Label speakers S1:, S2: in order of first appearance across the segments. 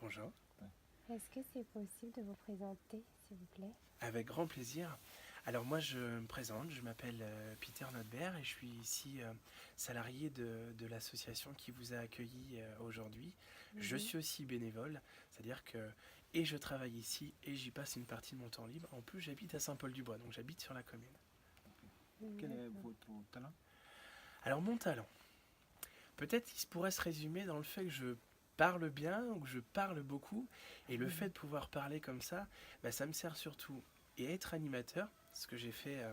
S1: Bonjour.
S2: Est-ce que c'est possible de vous présenter, s'il vous plaît?
S1: Avec grand plaisir. Alors moi je me présente, je m'appelle Peter Notberg et je suis ici salarié de l'association qui vous a accueilli aujourd'hui. Je
S2: Mhm.
S1: suis aussi bénévole, c'est-à-dire que et je travaille ici et j'y passe une partie de mon temps libre. En plus j'habite à Saint-Paul-du-Bois, donc j'habite sur la commune.
S3: Quel est
S2: D'accord.
S3: votre talent?
S1: Alors mon talent, peut-être il pourrait se résumer dans le fait que je parle bien ou que je parle beaucoup. Et le fait de pouvoir parler comme ça, bah, ça me sert surtout et être animateur, ce que j'ai fait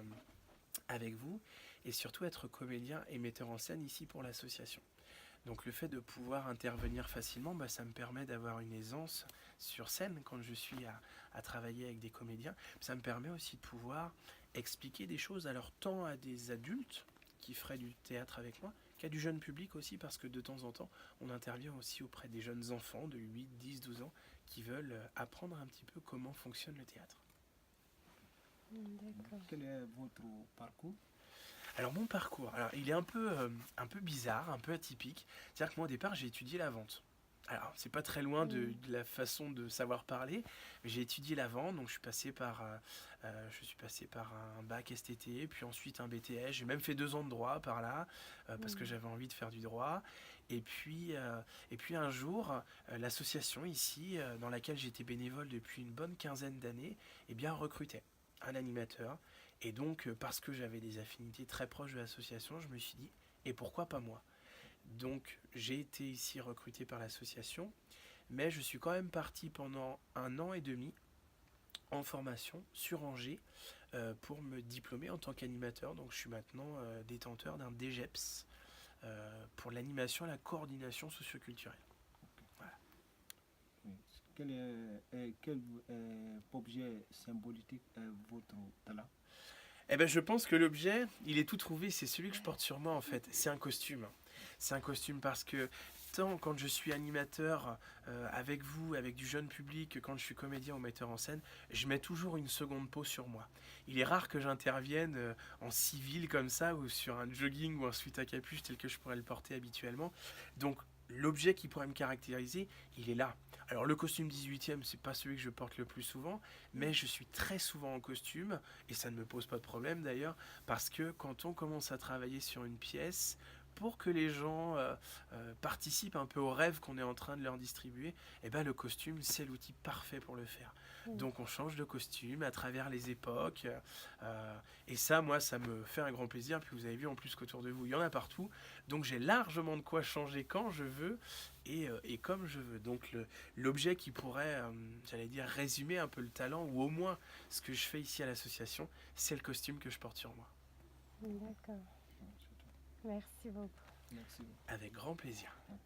S1: avec vous, et surtout être comédien et metteur en scène ici pour l'association. Donc le fait de pouvoir intervenir facilement, bah, ça me permet d'avoir une aisance sur scène quand je suis à travailler avec des comédiens. Ça me permet aussi de pouvoir expliquer des choses alors tant à des adultes qui feraient du théâtre avec moi, qu'à du jeune public aussi, parce que de temps en temps, on intervient aussi auprès des jeunes enfants de 8, 10, 12 ans qui veulent apprendre un petit peu comment fonctionne le théâtre.
S2: D'accord.
S3: Quel est votre parcours?
S1: Alors mon parcours, alors il est un peu bizarre, un peu atypique. C'est-à-dire que moi au départ j'ai étudié la vente. Alors c'est pas très loin de la façon de savoir parler, mais j'ai étudié la vente, donc je suis passé par un bac STT, puis ensuite un BTS. J'ai même fait 2 ans de droit par là, parce que j'avais envie de faire du droit. Et puis un jour, l'association ici, dans laquelle j'étais bénévole depuis une bonne quinzaine d'années, eh bien recrutait un animateur. Et donc, parce que j'avais des affinités très proches de l'association, je me suis dit, et pourquoi pas moi? Donc, j'ai été ici recruté par l'association, mais je suis quand même parti pendant 1 an et demi en formation sur Angers pour me diplômer en tant qu'animateur. Donc, je suis maintenant détenteur d'un DGEPS pour l'animation et la coordination socioculturelle. Voilà.
S3: Oui. Quel objet symbolique est votre talent?
S1: Eh ben, je pense que l'objet, il est tout trouvé, c'est celui que je porte sur moi en fait. C'est un costume. C'est un costume parce que tant quand je suis animateur avec vous, avec du jeune public, quand je suis comédien ou metteur en scène, je mets toujours une seconde peau sur moi. Il est rare que j'intervienne en civil comme ça ou sur un jogging ou un sweat à capuche tel que je pourrais le porter habituellement. Donc l'objet qui pourrait me caractériser, il est là. Alors le costume 18e, c'est pas celui que je porte le plus souvent, mais je suis très souvent en costume et ça ne me pose pas de problème d'ailleurs parce que quand on commence à travailler sur une pièce, pour que les gens participent un peu au rêve qu'on est en train de leur distribuer, eh ben le costume c'est l'outil parfait pour le faire. Donc on change de costume à travers les époques et ça moi ça me fait un grand plaisir. Puis vous avez vu en plus qu'autour de vous il y en a partout, donc j'ai largement de quoi changer quand je veux et comme je veux. Donc l'objet qui pourrait, j'allais dire, résumer un peu le talent ou au moins ce que je fais ici à l'association, c'est le costume que je porte sur moi.
S2: D'accord. Merci beaucoup.
S3: Merci.
S1: Avec grand plaisir.
S3: Ok.